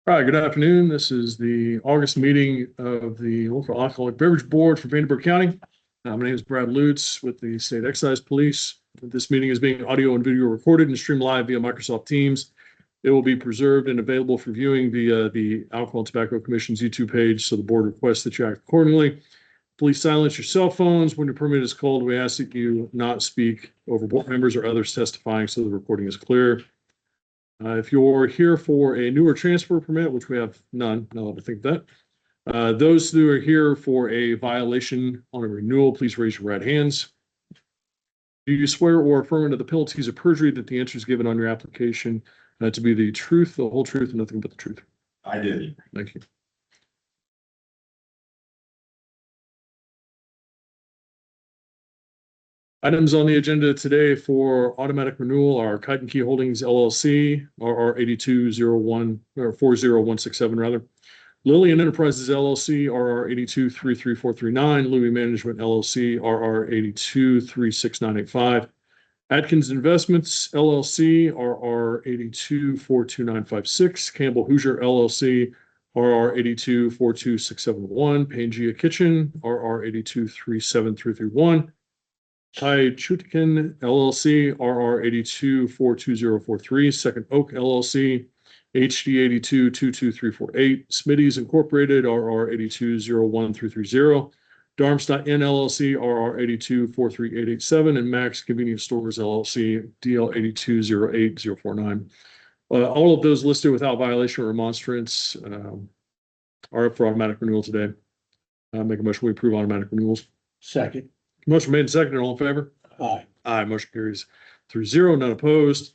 All right, good afternoon. This is the August meeting of the Local Alcoholic Beverage Board for Vanderburgh County. My name is Brad Lutz with the State Excise Police. This meeting is being audio and video recorded and streamed live via Microsoft Teams. It will be preserved and available for viewing via the Alcohol and Tobacco Commission's YouTube page, so the board requests that you act accordingly. Please silence your cell phones. When your permit is called, we ask that you not speak over board members or others testifying so the recording is clear. If you're here for a newer transfer permit, which we have none, now that I think that, those who are here for a violation on a renewal, please raise your right hands. Do you swear or affirm under the penalties of perjury that the answers given on your application to be the truth, the whole truth, and nothing but the truth? I do. Thank you. Items on the agenda today for automatic renewal are Kite and Key Holdings LLC, RR 8201 or 40167 rather. Lillian Enterprises LLC, RR 8233439. Louis Management LLC, RR 8236985. Atkins Investments LLC, RR 8242956. Campbell Hoosier LLC, RR 8242671. Pangea Kitchen, RR 8237331. Tai Chutikin LLC, RR 8242043, Second Oak LLC, HD 8222348, Smitty's Incorporated, RR 8201330, Darmstadt Inn LLC, RR 8243887, and Max Convenience Stores LLC, DL 8208049. All of those listed without violation or remonstrance are up for automatic renewal today. Make a motion we approve automatic renewals. Second. Motion made and seconded. All in favor? Aye. Aye. Motion carries 3-0, none opposed.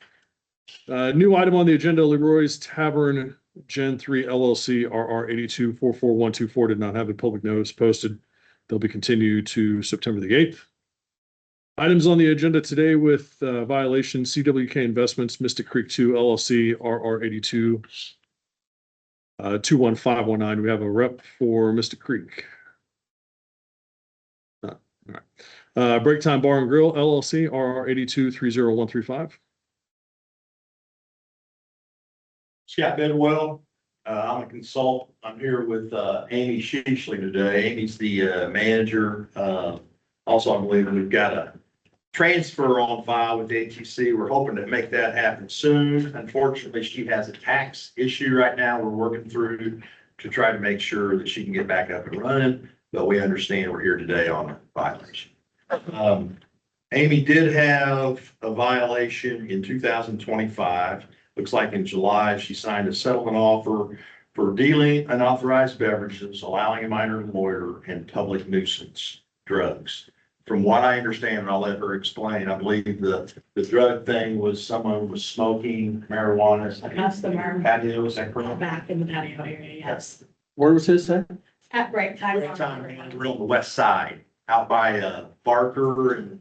New item on the agenda, Leroy's Tavern Gen 3 LLC, RR 8244124 did not have a public notice posted. They'll be continued to September the 8th. Items on the agenda today with violation, CWK Investments, Mystic Creek 2 LLC, RR 21519. We have a rep for Mystic Creek. All right. Break Time Bar and Grill LLC, RR 8230135. Scott Bidwell. I'm a consultant. I'm here with Amy Sheechley today. Amy's the manager. Also, I believe we've got a transfer on file with the ATC. We're hoping to make that happen soon. Unfortunately, she has a tax issue right now we're working through to try to make sure that she can get back up and running. But we understand we're here today on a violation. Amy did have a violation in 2025. Looks like in July, she signed a settlement offer for dealing unauthorized beverages, allowing a minor loiter, and public nuisance drugs. From what I understand, and I'll let her explain, I believe the drug thing was someone was smoking marijuana. Customer. Patio, is that correct? Back in the patio area, yes. Where was his at? At break time. Great time, we're on the west side, out by Barker and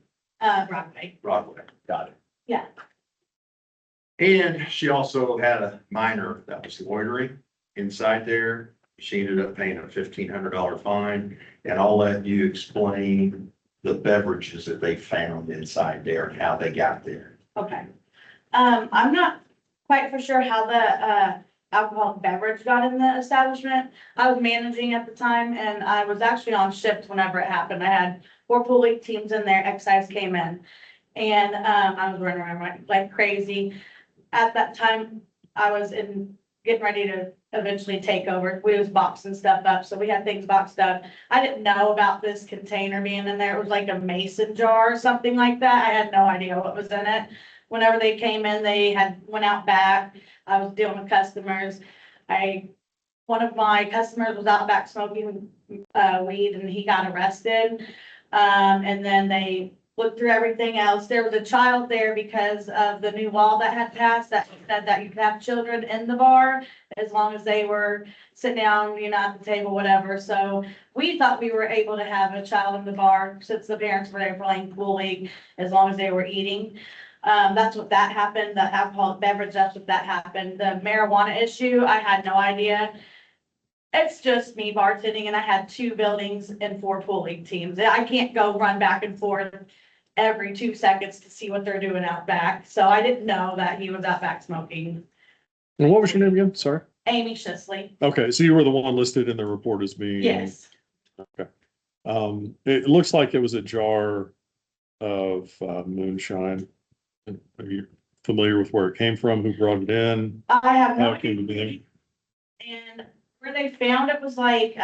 Broadway. Broadway. Got it. Yeah. And she also had a minor that was loitering inside there. She ended up paying a $1,500 fine, and I'll let you explain the beverages that they found inside there and how they got there. Okay. I'm not quite for sure how the alcoholic beverage got in the establishment. I was managing at the time, and I was actually on shift whenever it happened. I had 4 pool league teams in there. Excise came in, and I was running around like crazy. At that time, I was getting ready to eventually take over. We was boxing stuff up, so we had things boxed up. I didn't know about this container being in there. It was like a mason jar or something like that. I had no idea what was in it. Whenever they came in, they went out back. I was dealing with customers. One of my customers was out back smoking weed, and he got arrested. And then they looked through everything else. There was a child there because of the new law that had passed that said that you could have children in the bar as long as they were sitting down, at the table, whatever. So we thought we were able to have a child in the bar since the parents were there playing pool league as long as they were eating. That's what that happened. The alcoholic beverage, that's what that happened. The marijuana issue, I had no idea. It's just me bartending, and I had 2 buildings and 4 pool league teams. I can't go run back and forth every 2 seconds to see what they're doing out back. So I didn't know that he was out back smoking. And what was your name again? Sorry. Amy Shisley. Okay, so you were the one listed in the report as being. Yes. It looks like it was a jar of moonshine. Are you familiar with where it came from? Who brought it in? I have How no it came to idea. be? And where they found it was like,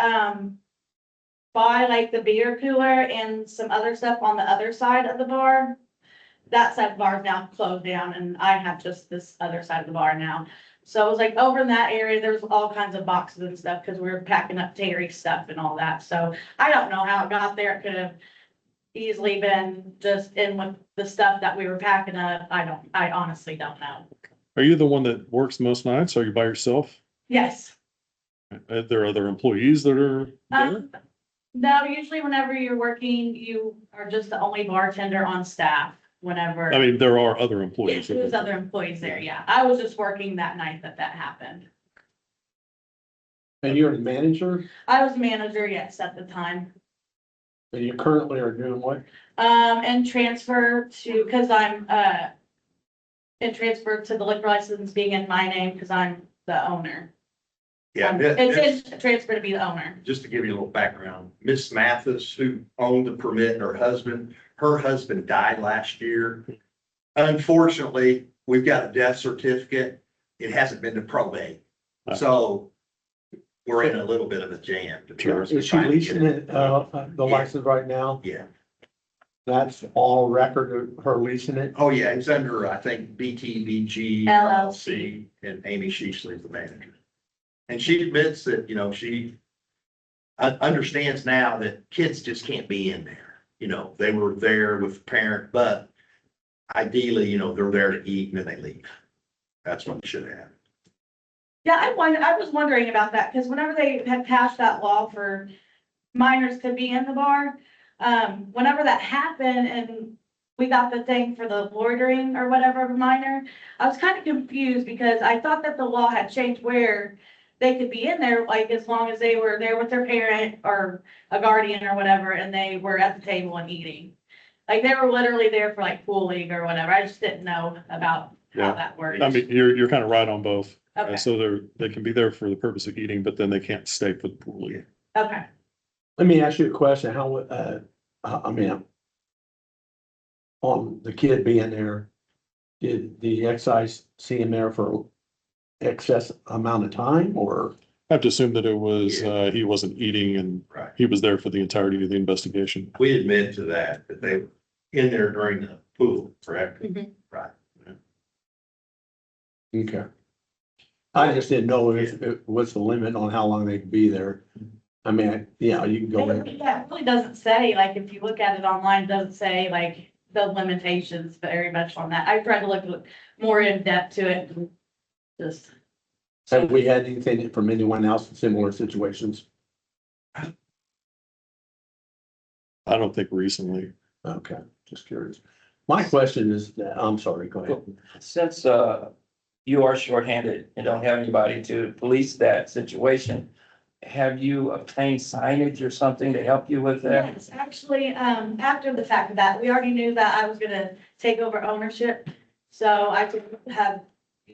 by like the beer cooler and some other stuff on the other side of the bar. That side of the bar is now closed down and I have just this other side of the bar now. So it was like over in that area, there's all kinds of boxes and stuff because we were packing up Terry's stuff and all that. So I don't know how it got there. It could have easily been just in with the stuff that we were packing up. I honestly don't know. Are you the one that works most nights? Are you by yourself? Yes. Are there other employees that are there? No, usually whenever you're working, you are just the only bartender on staff whenever. I mean, there are other Yes, employees. there's other employees there, yeah. I was just working that night that happened. And you're the manager, I was manager, yes, at the time. and you currently are doing what? And transfer to, cause I'm, and transfer to the liquor license being in my name, cause I'm the owner. Yeah, It's in transfer to be the owner. just to give you a little background, Miss Mathis, who owned the permit, her husband died last year. Unfortunately, we've got a death certificate. It hasn't been to probate. So we're in a little bit of a jam, to be honest. Is she leasing it, the license right now? Yeah. That's all record of her leasing it? Oh, yeah. It's under, I think, BTBG LLC, and Amy Sheasley is the manager. And she admits that, she understands now that kids just can't be in there. They were there with the parent, but ideally, they're there to eat and then they leave. That's what should happen. Yeah, I was wondering about that, because whenever they had passed that law for minors to be in the bar, whenever that happened and we got the thing for the loitering or whatever of a minor, I was kind of confused because I thought that the law had changed where they could be in there, like as long as they were there with their parent or a guardian or whatever, and they were at the table and eating. Like they were literally there for like pool league or whatever. I just didn't know about Yeah. how that worked. I mean, you're kind of right on both. Okay, So they can be there for the purpose of eating, but then they can't stay for the pool league. okay. Let me ask you a question, how, I mean, on the kid being there, did the excise see him there for excess amount of time, or? I have to assume that it was, he wasn't eating and Right. he was there for the entirety of the investigation. We admit to that they were in there during the pool, correct? Mhm. Right. Okay. I just didn't know what's the limit on how long they could be there. I mean, yeah, you can go in. Yeah, it really doesn't say, like, if you look at it online, it doesn't say like the limitations very much on that. I tried to look more in depth to it. And just, Have we had anything from anyone else in similar situations? I don't think recently. Okay, just curious. My question is, I'm sorry, go ahead. Since you are shorthanded and don't have anybody to police that situation, have you obtained signage or something to help you with that? yes, actually, after the fact of that, we already knew that I was gonna take over ownership. So I could have,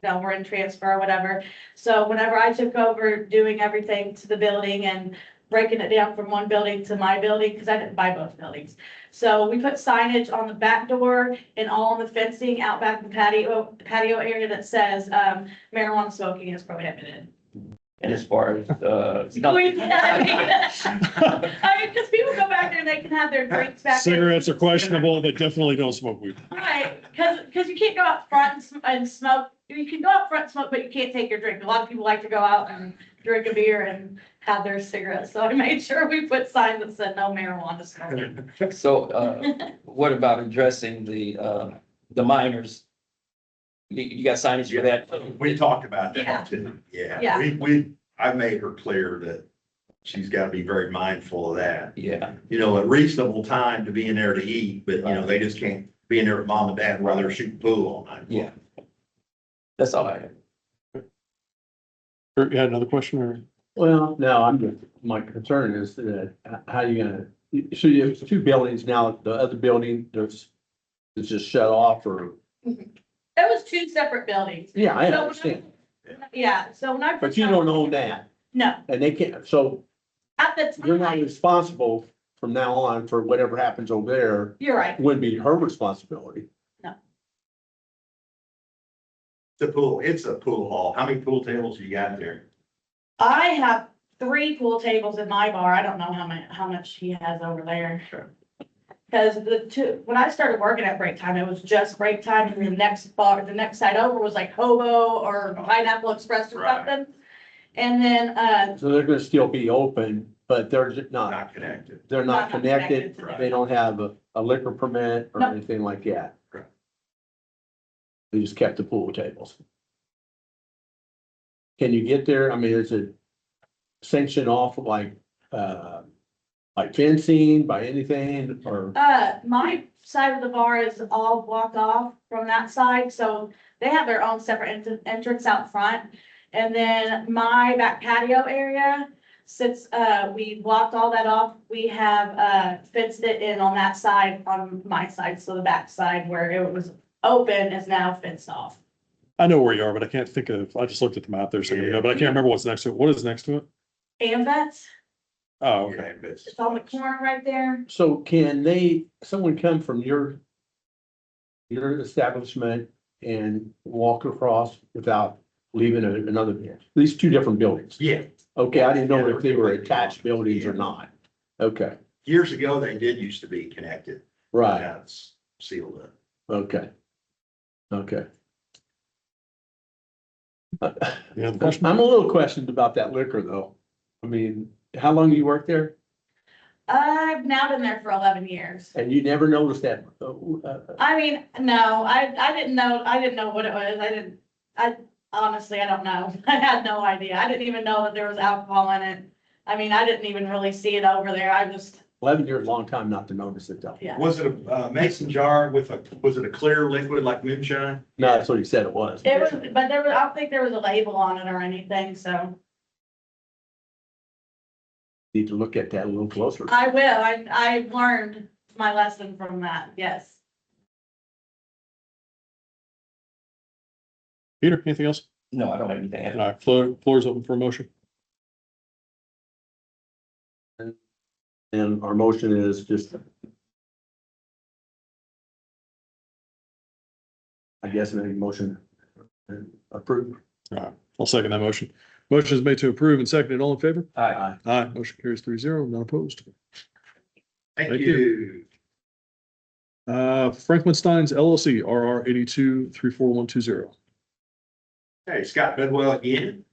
we're in transfer or whatever. So whenever I took over doing everything to the building and breaking it down from one building to my building, because I didn't buy both buildings. So we put signage on the back door and all on the fencing out back in the patio area that says, marijuana smoking is prohibited. And as far as, I mean, because people go back there and they can have their drinks back there. Cigarettes are questionable, they definitely don't smoke weed. Right, because you can't go out front and smoke. You can go out front and smoke, but you can't take your drink. A lot of people like to go out and drink a beer and have their cigarettes. So I made sure we put signs that said no marijuana smoking. so what about addressing the minors? You got signage for that? We talked about Yeah. that too. Yeah. Yeah. I made her clear that she's got to be very mindful of that. Yeah, A reasonable time to be in there to eat, but they just can't be in there with mom and dad while they're shooting pool all night. yeah. That's all I have. Kurt, you had another question or? Well, no, my concern is that how you gonna, so you have two buildings now, the other building, it's just shut off or, It was two separate buildings. yeah, I So understand. Yeah, so when I. But you don't own that, No, and they can't, so at the you're not time, responsible from now on for whatever happens over there. you're right. Wouldn't be her responsibility. It's a pool hall. How many pool tables you got there? I have 3 pool tables in my bar. I don't know how much he has over there. Sure. Cause when I started working at break time, it was just break time, and the next side over was like Hobo or Pineapple Express or Right. something. And then, So they're gonna still be open, but they're just not, Not connected. they're not Not connected connected. to them. They don't have a liquor permit or No. anything like that. Correct. They just kept the pool tables. Can you get there? I mean, is it sanctioned off like fencing by anything or? my side of the bar is all blocked off from that side, so they have their own separate entrance out front. And then my back patio area, since, we blocked all that off, we have, fenced it in on that side, on my side, so the back side where it was open is now fenced off. I know where you are, but I can't think of, I just looked at the map there a second ago, but I can't remember what's next to it. What is next to it? And that's, Oh, okay. Okay, it's on the corner right there. So someone come from your establishment and walk across without leaving another, these 2 different buildings? yeah. Okay, I didn't know Yeah, if they were they're- attached buildings or not. Okay, Years ago, they did used to be connected. right, Now it's sealed up. okay. Okay. Yeah, the question. I'm a little questioned about that liquor though. I mean, how long you worked there I've now been there for 11 years. and you never noticed that? I mean, no, I didn't know what it was. Honestly, I don't know. I had no idea. I didn't even know that there was alcohol in it. I mean, I didn't even really see it over there. I just, 11 years, long time not to notice it though. yeah. Was it a mason jar was it a clear liquid like moonshine? No, that's what he said it was. It was, but I don't think there was a label on it or anything, so Need to look at that a little closer. I will. I learned my lesson from that, yes. Peter, anything else? No, I don't have anything. All right, floor's open for a motion. And our motion is just, I guess, a motion approved. All right, I'll second that motion. Motion is made to approve and seconded. All in favor? Aye. Aye, motion carries 3-0, none opposed. Thank Thank you. Franklinstein's LLC, RR 82-34120. Hey, Scott Bedwell again,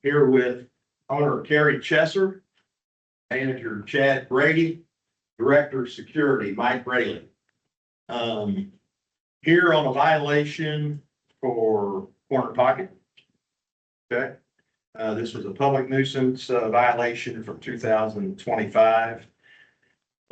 here with owner Kerry Chesser, manager Chad Brady, director of security Mike Raylan. Here on a violation for corner pocket. Okay, this was a public nuisance violation from 2025.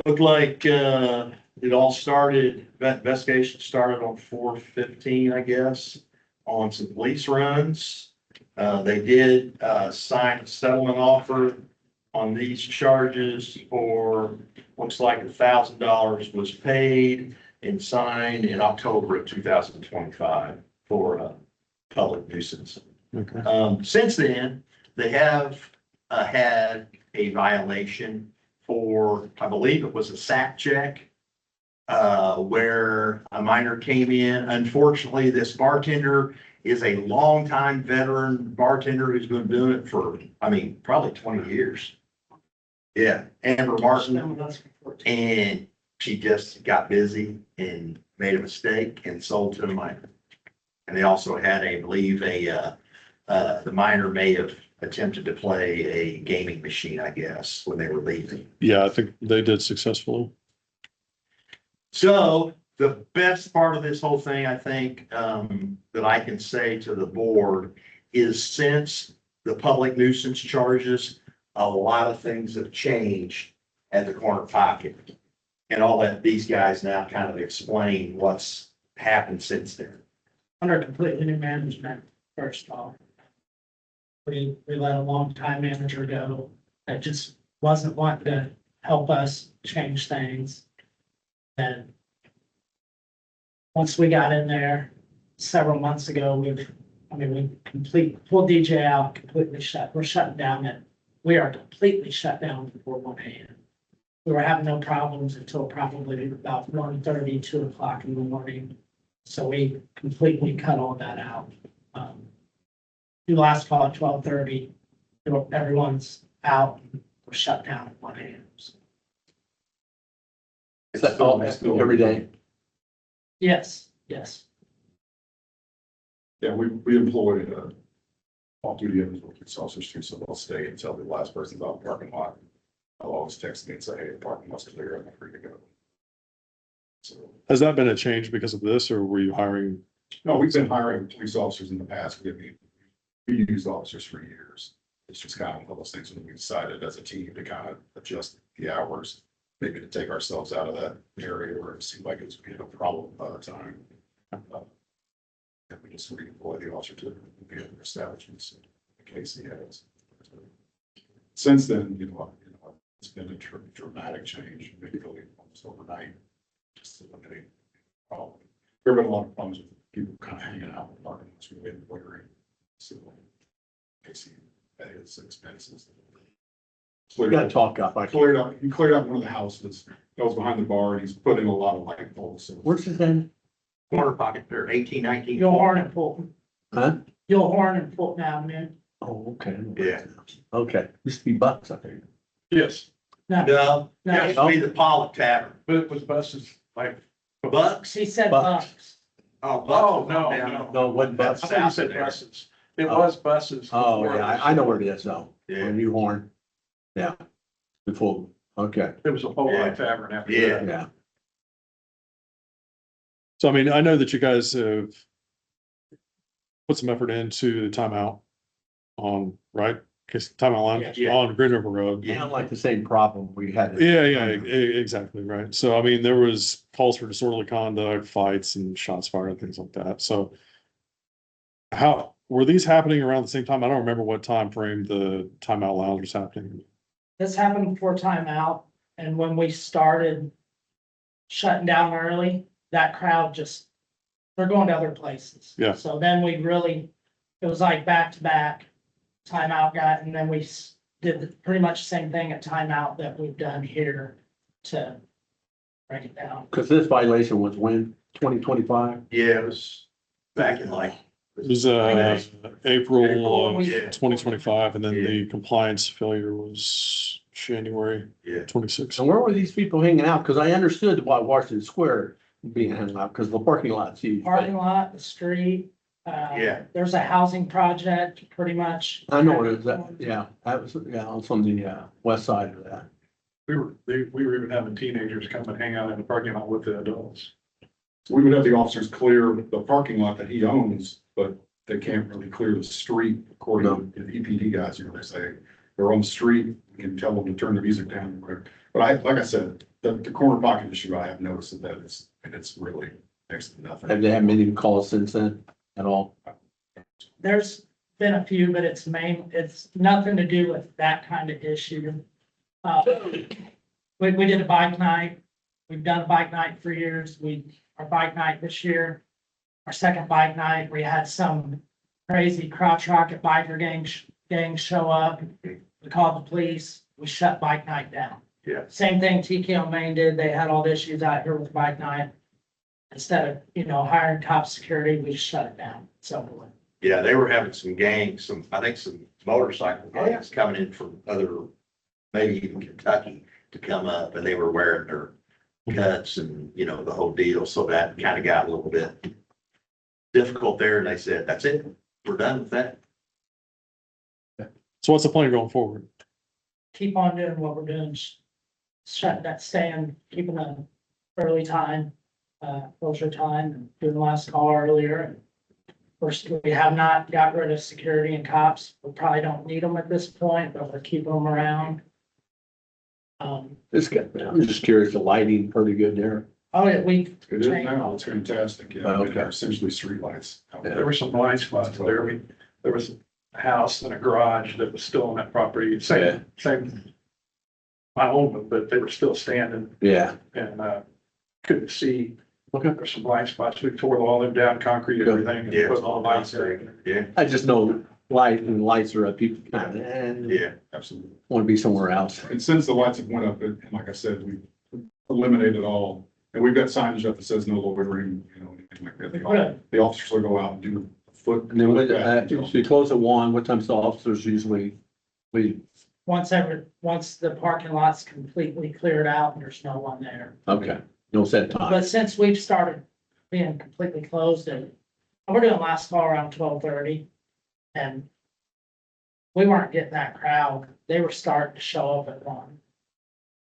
Looked like it all started, investigation started on 4/15, I guess, on some police runs. They did sign a settlement offer on these charges for, looks like $1,000 was paid and signed in October of 2025 for a public nuisance. Okay. Since then, they have had a violation for, I believe it was a sack check, where a minor came in. Unfortunately, this bartender is a longtime veteran bartender who's been doing it for, I mean, probably 20 years. Yeah, Amber Martin, and she just got busy and made a mistake and sold to a minor. And they also had, I believe, the minor may have attempted to play a gaming machine, I guess, when they were leaving. Yeah, I think they did successfully. So the best part of this whole thing, I think, that I can say to the board is since the public nuisance charges, a lot of things have changed at the corner pocket. And I'll let these guys now kind of explain what's happened since then. Under completely new management, first off. We let a longtime manager go that just wasn't wanting to help us change things. And once we got in there several months ago, we've I mean, pull DJ out, completely we're shutting down we are completely shut down before 1 AM. We were having no problems until probably about 1:30, 2 o'clock in the morning. So we completely cut all that out. The last call at 12:30, everyone's out, we're shut down at 1 AM. Is that all, every day? Yes, yes. Yeah, we employ, off-duty police officers too, so they'll stay until the last person's out in the parking lot. I'll always text me and say, hey, the parking lot's clear, I'm free to go. So, Has that been a change because of this, or were you hiring? no, we've been hiring police officers in the past, we used officers for years. It's just kind of one of those things when we decided as a team to kind of adjust the hours, maybe to take ourselves out of that area where it seemed like it was being a problem by the time. And we just redeploy the officer to the other establishments in case he has. Since then, it's been a dramatic change, maybe really almost overnight, just eliminating the problem. There have been a lot of problems with people kind of hanging out in the parking lots, really loitering. So, in case he had his expenses. We gotta talk up. He cleared out one of the houses that was behind the bar, and he's put in a lot of light poles. So Where's his name? Corner pocket there, 1819. You'll Horn and Fulton. Huh? You'll Horn and Fulton Avenue. Oh, okay. Yeah. Okay, used to be Bucks, I think. Yes, No, No, no, that used to be the Pollock Tavern. but it was buses, like. Bucks? he said Bucks. Bucks. Oh, Bucks. Oh, was no, down. no. No, it wasn't Bucks. I thought you said buses. It was buses. Oh, before yeah, it was- I know where it is though. Yeah. New Horn. Yeah. Before, okay, There was a whole Yeah. lot tavern after Yeah. that. yeah. So I mean, I know that you guys have put some effort into the timeout on, right? Cause timeout line Yeah. on Green River Road. Yeah. Not like the same problem we had. Yeah, exactly, right. So I mean, there was calls for disorderly conduct, fights and shots fired and things like that. So how, were these happening around the same time? I don't remember what time frame the timeout lounge was happening. This happened before timeout, and when we started shutting down early, that crowd just, they're going to other places. Yeah. So then we really, it was like back to back, timeout got, and then we did pretty much the same thing at timeout that we've done here to break it down. Cause this violation was when, 2025? Yeah, it was back in like, It was April, April we- of 2025, and then the compliance failure was January yeah. 26th. And where were these people hanging out? Cause I understood why Washington Square being hung out, cause the parking lot's huge. but Parking lot, the street. Yeah. There's a housing project, pretty much. I know where it is, yeah, that was, yeah, on from the, west side of that. We were even having teenagers come and hang out in the parking lot with the adults. So we would have the officers clear the parking lot that he owns, but they can't really clear the street according to the EPD guys, they say. They're on the street, we can tell them to turn the music down or whatever. But like I said, the corner pocket issue, I have noticed that it's really next to nothing. Have they had many calls since then at all? There's been a few, but it's nothing to do with that kind of issue. We did a bike night. We've done a bike night for years. Our bike night this year, our second bike night, we had some crazy crotch rocket biker gang show up. We called the police. We shut bike night down. Yeah. Same thing TKO Maine did. They had all the issues out here with bike night. Instead of, hiring top security, we just shut it down. So. Yeah, they were having some gangs, I think some motorcycle Oh, yeah. gangs coming in from maybe even Kentucky to come up, and they were wearing their cuts and, the whole deal. So that kind of got a little bit difficult there. And they said, that's it. We're done with that. So what's the plan going forward? Keep on doing what we're doing, shut that stand, keeping the early time, closure time, and doing the last call earlier. And first, we have not got rid of security and cops. We probably don't need them at this point, but we're keeping them around. I'm just curious, the lighting pretty good there. Oh, yeah, we, It is now, it's fantastic, yeah, Oh, okay. they're essentially streetlights. There were some blind spots there. There was a house and a garage that was still on that property. Same. I owned them, but they were still standing Yeah, and couldn't see Okay. There's some blind spots. We tore all them down, concrete, everything. and Yeah, put it's all lights nice. there. Yeah, I just know lights are up, people kind of, yeah. Absolutely. want to be somewhere else. And since the lights have went up, and like I said, we eliminated all, and we've got signage up that says no loitering, you know, anything like that. The officers will go out and do a foot. And then if you close at 1, what time's the officers usually leave? Once the parking lot's completely cleared out, and there's no one there. Okay, no set time. But since we've started being completely closed and we're doing last call around 12:30 and we weren't getting that crowd. They were starting to show up at 1.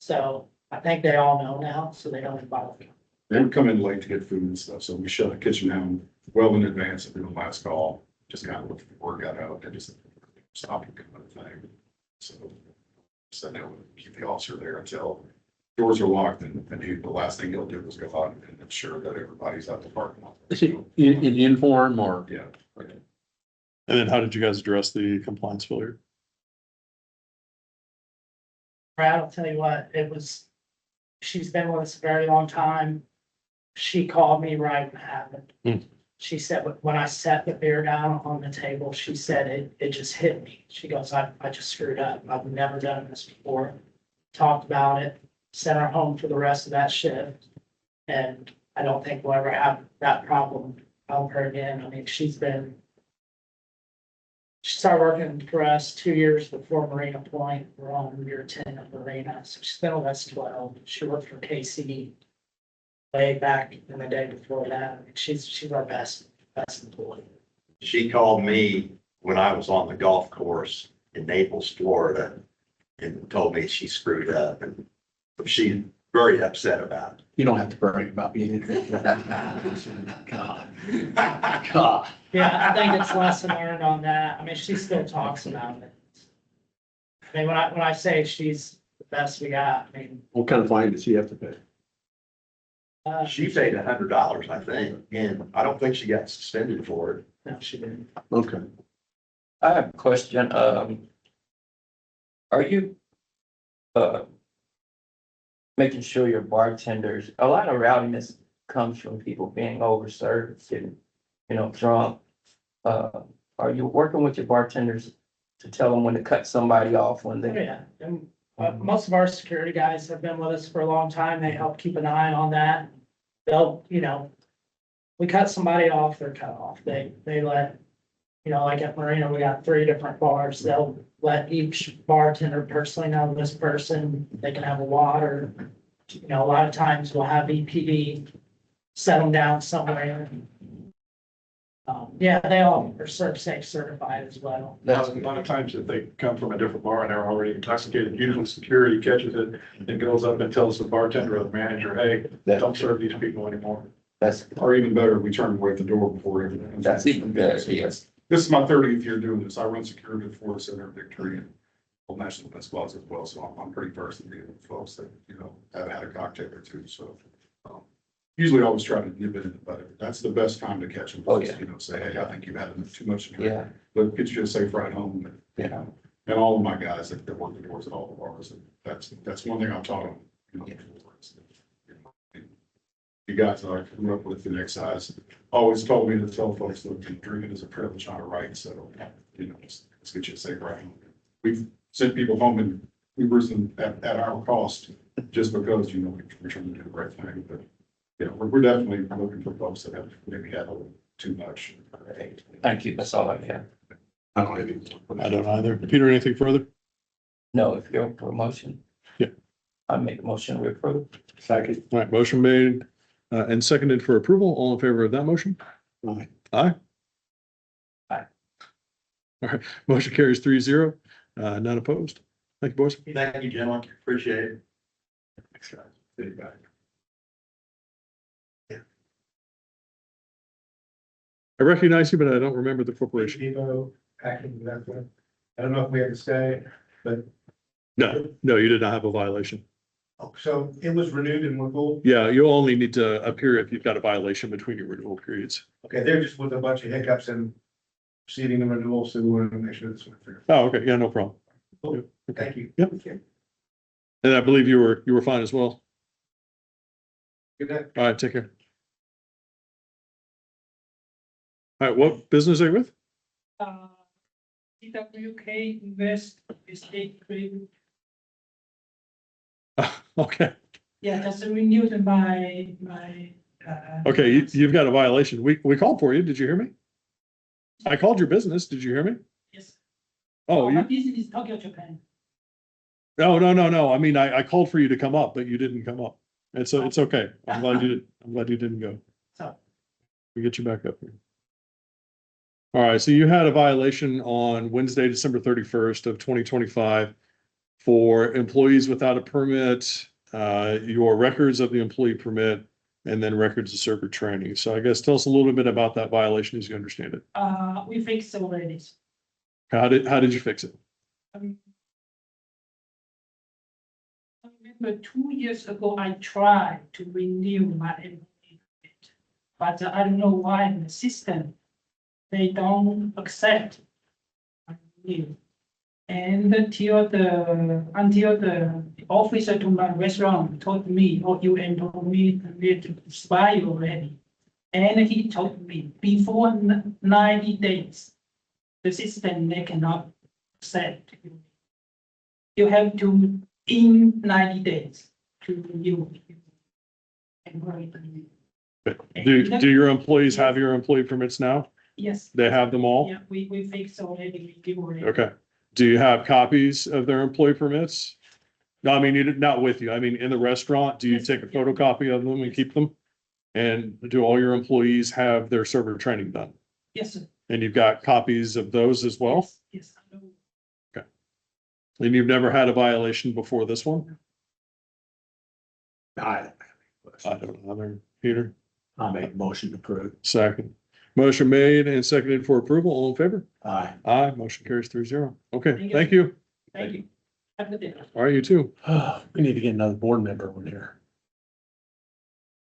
So I think they all know now, so they don't bother. They would come in late to get food and stuff, so we shut the kitchen down well in advance of the last call, just kind of look at the word got out and just stop and kind of thing. So, they would keep the officer there until doors are locked and the last thing he'll do is go out and ensure that everybody's out the parking lot. Is it in uniform or? Yeah. And then how did you guys address the compliance failure? Brad, I'll tell you what, she's been with us a very long time. She called me right when it happened. Hmm. She said, when I set the beer down on the table, she said, it just hit me. She goes, I just screwed up. I've never done this before. Talked about it, sent her home for the rest of that shift. And I don't think we'll ever have that problem of her again. I mean, she started working for us 2 years before Marina Point. We're on year 10 of Marina. So she's been with us 12. She worked for KC way back in the day before that. I mean, she's our best employee. She called me when I was on the golf course in Naples, Florida, and told me she screwed up, and she's very upset about it. You don't have to brag about being. God. God. Yeah, I think it's lesson learned on that. I mean, she still talks about it. I mean, when I say she's the best we got, I mean, What kind of fine does she have to pay? She paid $100, I think, and I don't think she got suspended for it. no, she didn't. Okay. I have a question. Are you, making sure your bartenders, a lot of rowdiness comes from people being overserved and, drunk. Are you working with your bartenders to tell them when to cut somebody off when Oh, they? yeah. And, most of our security guys have been with us for a long time. They help keep an eye on that. They'll, we cut somebody off, they're cut off. They let, like at Marina, we got 3 different bars. They'll let each bartender personally know this person, they can have a water. A lot of times we'll have EPD set them down somewhere. Yeah, they all are safe certified as well. A lot of times if they come from a different bar and they're already intoxicated, usually security catches it and goes up and tells the bartender or the manager, hey, don't serve these people anymore. Or even better, we turn away at the door before everything. That's even better, yes. This is my 30th year doing this. I run security at Florida Center, Victory, and Old National Defense Plaza as well. So I'm pretty versed in dealing with folks that, have had a cocktail or two. So usually I always try to nip it in the bud. That's the best time to catch them. Oh, yeah. Say, hey, I think you've had too much to drink. Yeah, But get you a safe ride home. yeah. And all of my guys that work the doors at all the bars. And that's one thing I've taught them. You guys that I grew up with in excise always told me to tell folks that drinking is a privilege, not a right. So, let's get you a safe ride home. We've sent people home in Ubers at our cost just because, we're trying to do the right thing. But, we're definitely looking for folks that have maybe had a little too much. Thank you. That's all I have. I don't have any. I don't either. Peter, anything further? No, if you're for a motion. Yeah. I make a motion to approve. Second. All right, motion made and seconded for approval. All in favor of that motion? Aye. Aye. Aye. All right, motion carries 3-0, none opposed. Thank you, boys. Thank you, gentlemen. Appreciate it. Thanks, guys. See you back. I recognize you, but I don't remember the corporation. Depot packing that way. I don't know if we have to stay, but No, you did not have a violation. so it was renewed and we're cool. Yeah, you only need to appear if you've got a violation between your renewal periods. Okay, there just was a bunch of hiccups in proceeding the renewal, so we wanted to make sure this went through. Oh, okay, yeah, no problem. Cool. Thank you. Yep. And I believe you were fine as well. Good night. All right, take care. All right, what business are you with? CWK Invest Estate Group. Okay, Yeah, just renewed my. okay, you've got a violation. We called for you. Did you hear me? I called your business. Did you hear me? Yes. Oh, My you, business is Tokyo, Japan. no. I mean, I called for you to come up, but you didn't come up. And so it's okay. I'm glad you didn't go. So, We get you back up here. All right, so you had a violation on Wednesday, December 31st of 2025 for employees without a permit, your records of the employee permit, and then records of server training. So I guess tell us a little bit about that violation as you understand it. we fixed already. How did you fix it? I remember 2 years ago, I tried to renew my employee permit, but I don't know why the system, they don't accept. my renew. And until the officer to my restaurant told me, oh, you employee permit expired already. And he told me before 90 days, the system, they cannot accept you. You have to, in 90 days, to renew. Employee permit. Do your employees have your employee permits now? Yes. They have them all? Yeah, we fixed already, we give already. Okay. Do you have copies of their employee permits? No, I mean, not with you. I mean, in the restaurant, do you Yes, take a yeah. photocopy of them and keep them? And do all your employees have their server training done? Yes, sir. And you've got copies of those as well? Yes, I know. And you've never had a violation before this one? I don't know, there, Peter, I make a motion to approve. second. Motion made and seconded for approval. All in favor? Aye. Aye, motion carries 3-0. Okay, Thank you. thank you. Thank you. Have a good day. All right, you too. We need to get another board member on here.